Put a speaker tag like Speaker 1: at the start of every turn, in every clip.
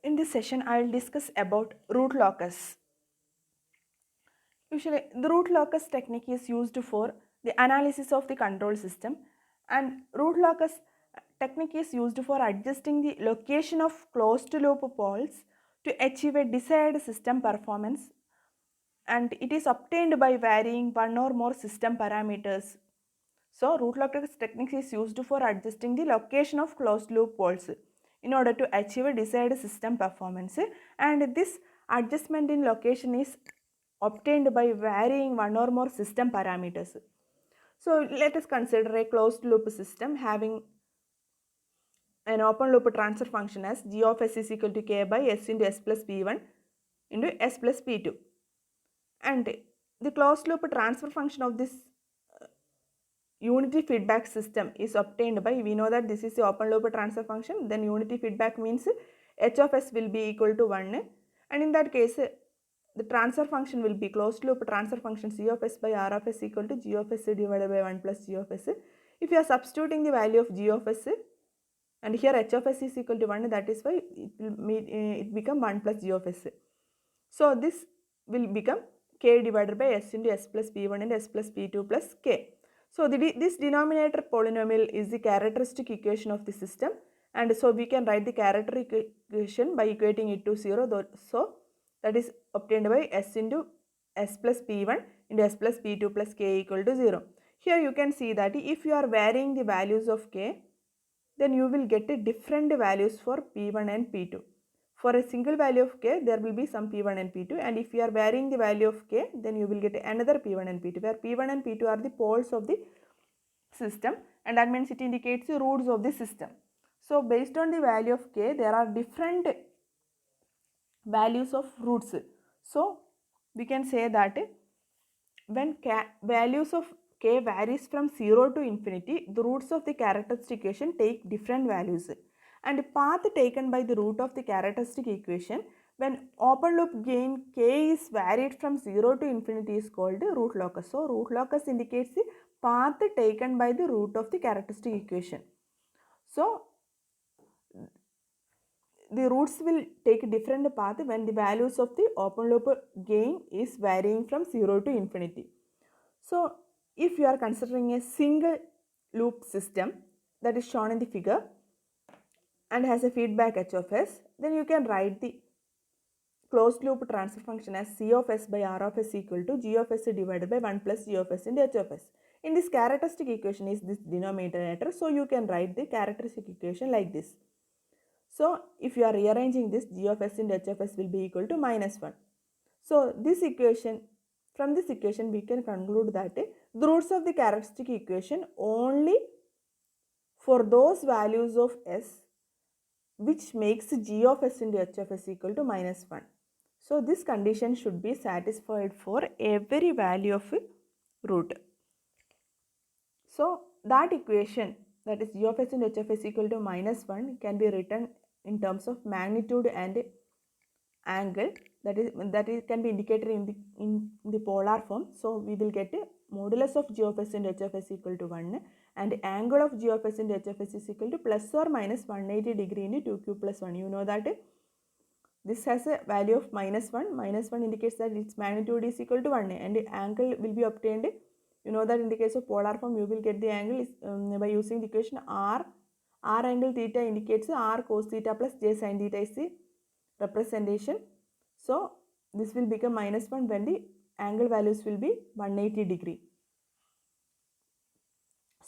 Speaker 1: In this session, I will discuss about root locus. Usually, the root locus technique is used for the analysis of the control system, and root locus technique is used for adjusting the location of closed loop poles to achieve a desired system performance, and it is obtained by varying one or more system parameters. So, root locus technique is used for adjusting the location of closed loop poles in order to achieve a desired system performance, and this adjustment in location is obtained by varying one or more system parameters. So, let us consider a closed loop system having an open loop transfer function as g of s is equal to k by s into s plus p1 into s plus p2, and the closed loop transfer function of this unity feedback system is obtained by, we know that this is the open loop transfer function, then unity feedback means h of s will be equal to 1, and in that case the transfer function will be closed loop transfer function c of s by r of s equal to g of s divided by 1 plus g of s. If you are substituting the value of g of s and here h of s is equal to 1, that is why it become 1 plus g of s. So this will become k divided by s into s plus p1 and s plus p2 plus k. So this denominator polynomial is the characteristic equation of the system, and so we can write the characteristic equation by equating it to 0. So that is obtained by s into s plus p1 into s plus p2 plus k equal to 0. Here you can see that if you are varying the values of k, then you will get different values for p1 and p2. For a single value of k, there will be some p1 and p2, and if you are varying the value of k, then you will get another p1 and p2, where p1 and p2 are the poles of the system, and that means it indicates the roots of the system. So based on the value of k, there are different values of roots. So we can say that when values of k varies from 0 to infinity, the roots of the characteristic equation take different values. And the path taken by the root of the characteristic equation when open loop gain k is varied from 0 to infinity is called root locus. So, root locus indicates the path taken by the root of the characteristic equation. So, the roots will take a different path when the values of the open loop gain is varying from 0 to infinity. So, if you are considering a single loop system that is shown in the figure and has a feedback h of s, then you can write the closed loop transfer function as c of s by r of s equal to g of s divided by 1 plus g of s into h of s. In this characteristic equation is this denominator, so you can write the characteristic equation like this. So, if you are rearranging this, g of s into h of s will be equal to minus 1. So, this equation, from this equation we can conclude that the roots of the characteristic equation only for those values of s which makes g of s into h of s equal to minus 1. So, this condition should be satisfied for every value of root. So, that equation, that is g of s into h of s equal to minus 1, can be written in terms of magnitude and angle, that is can be indicated in the polar form. So, we will get a modulus of g of s into h of s equal to 1, and angle of g of s into h of s is equal to plus or minus 180 degree into 2q plus 1. You know that this has a value of minus 1. Minus 1 indicates that its magnitude is equal to 1, and the angle will be obtained. You know that in the case of polar form, you will get the angle by using the equation r. R angle theta indicates r cos theta plus j sin theta is the representation. So, this will become minus 1 when the angle values will be 180 degree.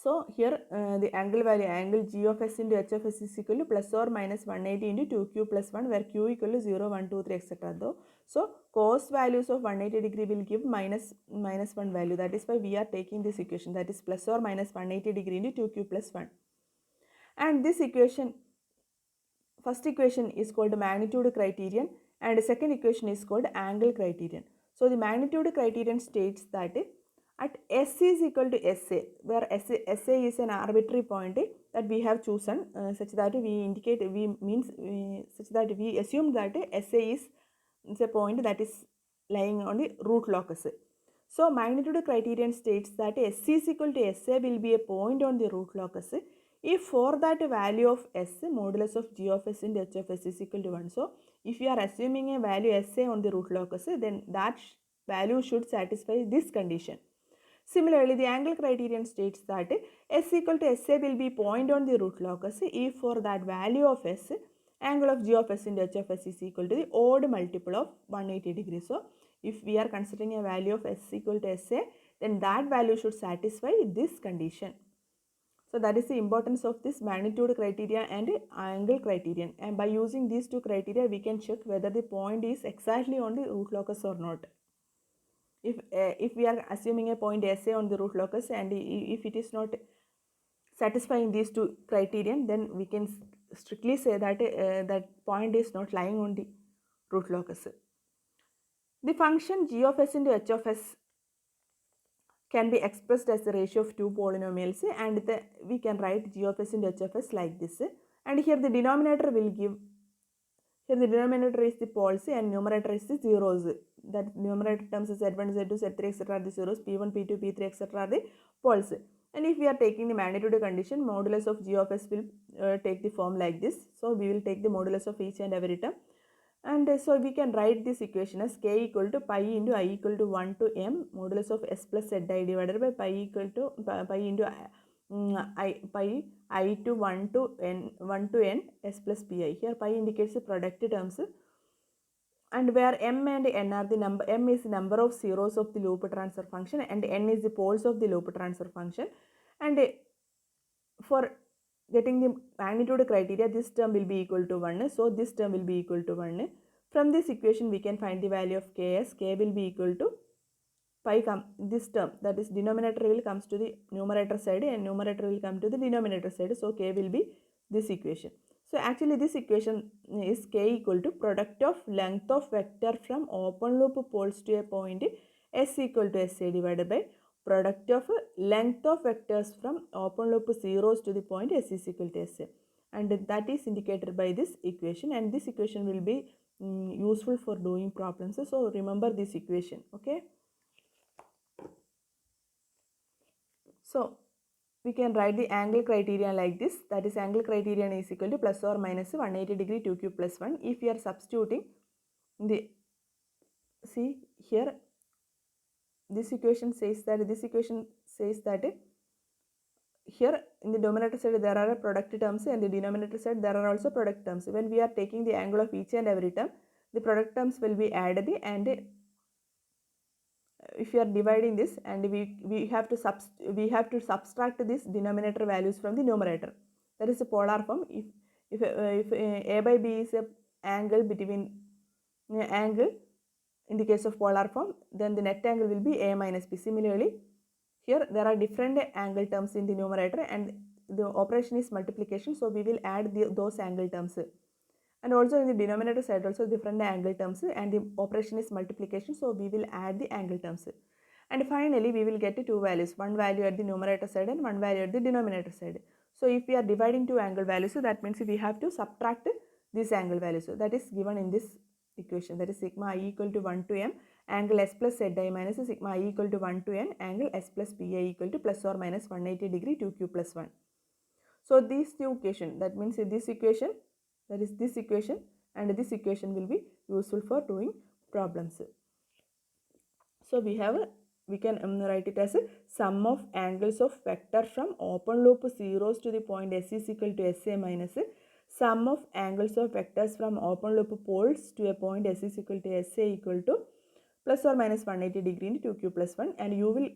Speaker 1: So, here the angle value, angle g of s into h of s is equal to plus or minus 180 into 2q plus 1, where q equal to 0, 1, 2, 3, etc. though. So, cos values of 180 degree will give minus 1 value. That is why we are taking this equation, that is plus or minus 180 degree into 2q plus 1. And this equation, first equation is called magnitude criterion, and the second equation is called angle criterion. So, the magnitude criterion states that at S is equal to SA, where SA is an arbitrary point that we have chosen such that we indicate, such that we assume that SA is a point that is lying on the root locus. So, magnitude criterion states that S is equal to SA will be a point on the root locus if for that value of s, modulus of g of s into h of s is equal to 1. So if you are assuming a value sa on the root locus, then that value should satisfy this condition. Similarly, the angle criterion states that s equal to sa will be point on the root locus if for that value of s, angle of g of s into h of s is equal to the odd multiple of 180 degrees. So if we are considering a value of s equal to sa, then that value should satisfy this condition. So that is the importance of this magnitude criteria and angle criterion, and by using these two criteria we can check whether the point is exactly on the root locus or not. If we are assuming a point SA on the root locus and if it is not satisfying these two criterion, then we can strictly say that that point is not lying on the root locus. The function g of s into h of s can be expressed as the ratio of two polynomials, and we can write g of s into h of s like this, and here the denominator will give, here the denominator is the poles and numerator is the zeros. That numerator terms is z1, z2, z3 etc. are the zeros, p1, p2, p3 etc. are the poles. And if we are taking the magnitude condition, modulus of g of s will take the form like this. So we will take the modulus of each and every term. And so we can write this equation as k equal to pi into I equal to 1 to m modulus of s plus zi divided by pi equal to pi into I to 1 to n s plus pi. Here pi indicates the product terms, and where m and n are the number, m is the number of zeros of the loop transfer function and n is the poles of the loop transfer function. And for getting the magnitude criteria, this term will be equal to 1, so this term will be equal to 1. From this equation we can find the value of k as k will be equal to pi, this term, that is denominator will comes to the numerator side and numerator will come to the denominator side, so k will be this equation. So actually this equation is k equal to product of length of vector from open loop poles to a point s equal to sa divided by product of length of vectors from open loop zeros to the point s is equal to sa, and that is indicated by this equation, and this equation will be useful for doing problems. So remember this equation, okay. So we can write the angle criterion like this, that is angle criterion is equal to plus or minus 180 degree 2 cube plus 1. If we are substituting the, see here this equation says that here in the denominator side there are product terms and the denominator side there are also product terms. When we are taking the angle of each and every term, the product terms will be added, and if you are dividing this, and we have to subtract this denominator values from the numerator. That is a polar form. If a by b is a angle between angle in the case of polar form, then the net angle will be a minus b. Similarly, here there are different angle terms in the numerator and the operation is multiplication, so we will add those angle terms. And also in the denominator side also different angle terms and the operation is multiplication, so we will add the angle terms. And finally we will get two values, one value at the numerator side and one value at the denominator side. So if we are dividing two angle values, so that means we have to subtract this angle value. So that is given in this equation, that is sigma I equal to 1 to m angle s plus zi minus sigma I equal to 1 to n angle s plus pi equal to plus or minus 180 degree 2 cube plus 1. So these two equation, that means this equation, that is this equation, and this equation will be useful for doing problems. So we can write it as a sum of angles of vector from open loop zeros to the point s is equal to sa minus sum of angles of vectors from open loop poles to a point s is equal to sa equal to plus or minus 180 degree into 2 cube plus 1, and you will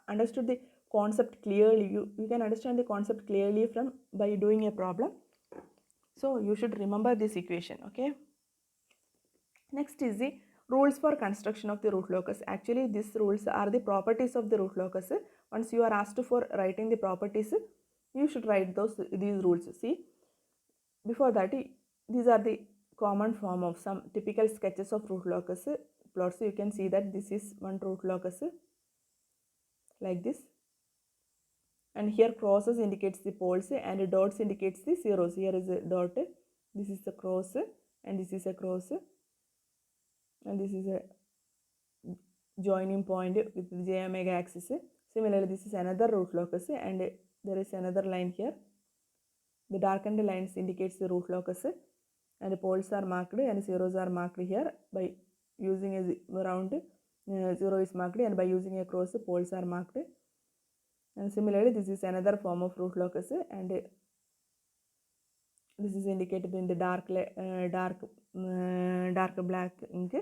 Speaker 1: understood the concept clearly. You can understand the concept clearly from by doing a problem. So you should remember this equation, okay. Next is the rules for construction of the root locus. Actually these rules are the properties of the root locus. Once you are asked for writing the properties, you should write these rules. See, before that, these are the common form of some typical sketches of root locus plots. You can see that this is one root locus like this, and here crosses indicates the poles and dots indicates the zeros. Here is a dot, this is a cross, and this is a cross, and this is a joining point with the j omega axis. Similarly, this is another root locus and there is another line here. The darkened lines indicates the root locus, and the poles are marked and zeros are marked here by using a round. 0 is marked, and by using a cross, the poles are marked. And similarly, this is another form of root locus, and this is indicated in the dark black ink.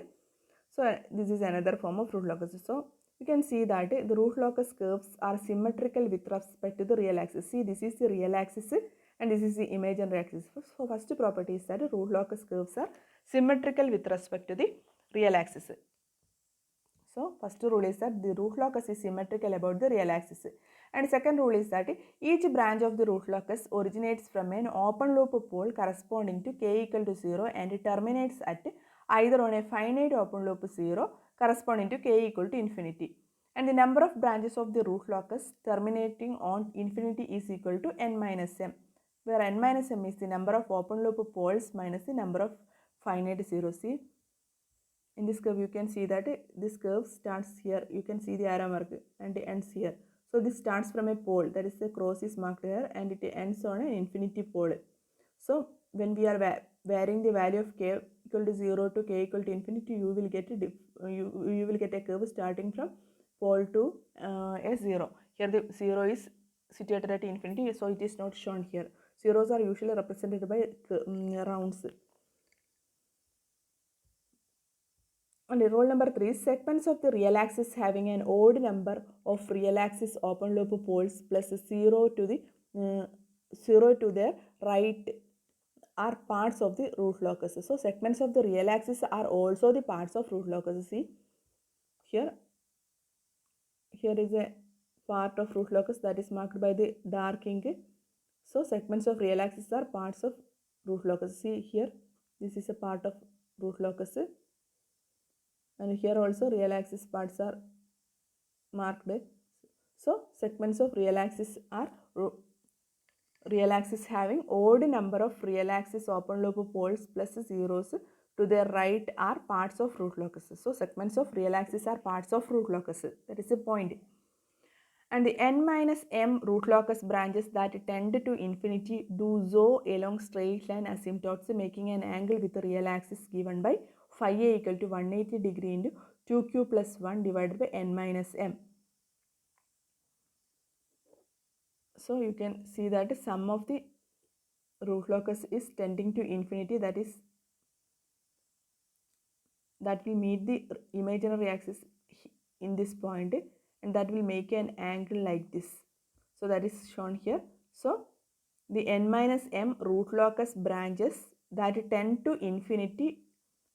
Speaker 1: So this is another form of root locus. So you can see that the root locus curves are symmetrical with respect to the real axis. See, this is the real axis and this is the imaginary axis. So first property is that root locus curves are symmetrical with respect to the real axis. So first rule is that the root locus is symmetrical about the real axis. And second rule is that each branch of the root locus originates from an open loop pole corresponding to k equal to 0 and terminates at either on a finite open loop 0 corresponding to k equal to infinity. And the number of branches of the root locus terminating on infinity is equal to n minus m, where n minus m is the number of open loop poles minus the number of finite zeros. See, in this curve you can see that this curve starts here, you can see the arrow mark, and it ends here. So this starts from a pole, that is the cross is marked here, and it ends on an infinity pole. So when we are varying the value of k equal to 0 to k equal to infinity, you will get a curve starting from pole to a 0. Here the 0 is situated at infinity, so it is not shown here. Zeros are usually represented by rounds. And rule number 3, segments of the real axis having an odd number of real axis open loop poles plus 0 to their right are parts of the root locus. So segments of the real axis are also the parts of root locus. See, here is a part of root locus that is marked by the dark ink. So segments of real axis are parts of root locus. See here, this is a part of root locus. And here also real axis parts are marked. So segments of real axis are real axis having odd number of real axis open loop poles plus zeros to their right are parts of root locus. So segments of real axis are parts of root locus. That is the point. And the n minus m root locus branches that tend to infinity do so along straight line asymptotes, making an angle with the real axis given by phi a equal to 180 degree into 2q plus 1 divided by n minus m. So you can see that sum of the root locus is tending to infinity, that will meet the imaginary axis in this point, and that will make an angle like this. So that is shown here. So the n minus m root locus branches that tend to infinity,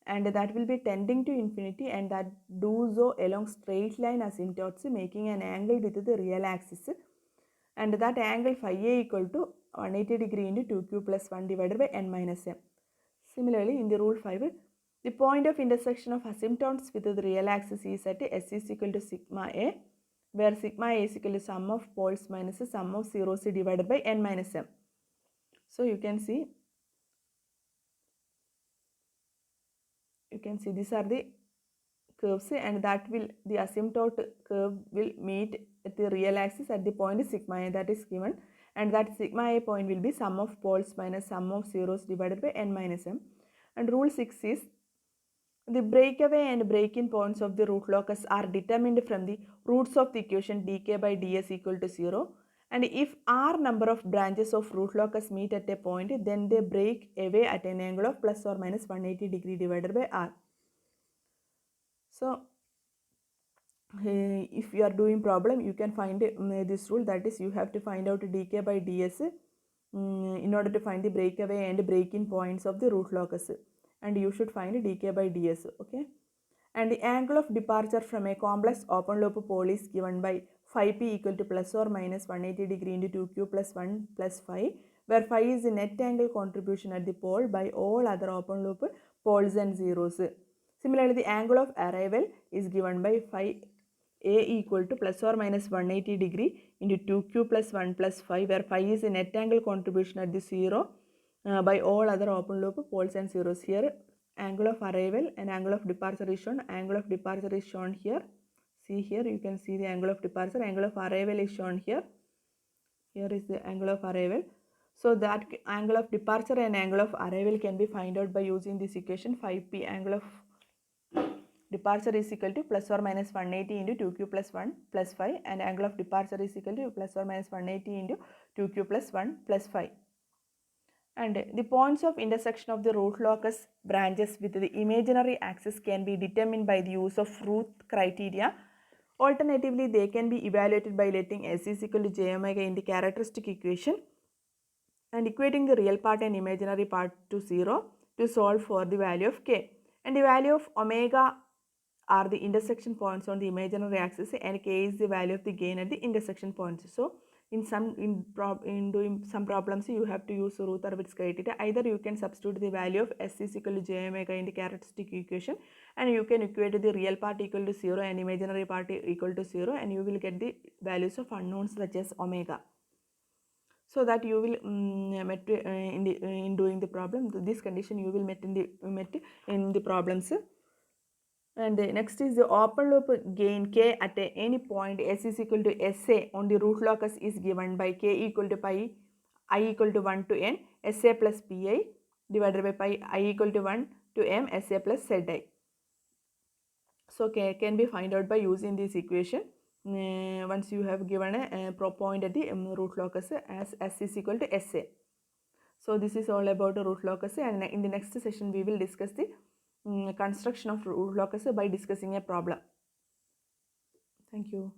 Speaker 1: and that will be tending to infinity, and that do so along straight line asymptotes, making an angle with the real axis, and that angle phi a equal to 180 degree into 2q plus 1 divided by n minus m. Similarly, in the rule 5, the point of intersection of asymptotes with the real axis is at s is equal to sigma a, where sigma a is equal to sum of poles minus the sum of zeros divided by n minus m. So you can see these are the curves, and that will, the asymptote curve will meet at the real axis at the point sigma a that is given, and that sigma a point will be sum of poles minus sum of zeros divided by n minus m. And rule 6 is the breakaway and break-in points of the root locus are determined from the roots of the equation dk by ds equal to 0. And if r number of branches of root locus meet at a point, then they break away at an angle of plus or minus 180 degree divided by r. So if you are doing problem, you can find this rule, that is you have to find out dk by ds in order to find the breakaway and break-in points of the root locus, and you should find dk by ds. Okay, and the angle of departure from a complex open loop pole is given by phi p equal to plus or minus 180 degree into 2q plus 1 plus phi, where phi is the net angle contribution at the pole by all other open loop poles and zeros. Similarly, the angle of arrival is given by phi a equal to plus or minus 180 degree into 2q plus 1 plus phi, where phi is the net angle contribution at the 0 by all other open loop poles and zeros. Here angle of arrival and angle of departure is shown. Angle of departure is shown here. See here, you can see the angle of departure. Angle of arrival is shown here. Here is the angle of arrival. So that angle of departure and angle of arrival can be found out by using this equation. 5p angle of departure is equal to plus or minus 180 into 2q plus 1 plus 5, and angle of departure is equal to plus or minus 180 into 2q plus 1 plus 5. And the points of intersection of the root locus branches with the imaginary axis can be determined by the use of Routh criteria. Alternatively, they can be evaluated by letting S is equal to j omega in the characteristic equation and equating the real part and imaginary part to 0 to solve for the value of k. And the value of omega are the intersection points on the imaginary axis, and k is the value of the gain at the intersection points. So in doing some problems, you have to use Routh-Hurwitz criteria. Either you can substitute the value of S is equal to j omega in the characteristic equation, and you can equate the real part equal to 0 and imaginary part equal to 0, and you will get the values of unknowns such as omega. So that you will met in doing the problem, this condition you will met in the problems. And next is the open loop gain k at any point S is equal to SA on the root locus is given by k equal to pi I equal to 1 to n SA plus pi divided by pi I equal to 1 to m SA plus Zi. So k can be found out by using this equation. Once you have given a point at the root locus as S is equal to SA. So this is all about the root locus, and in the next session we will discuss the construction of root locus by discussing a problem. Thank you.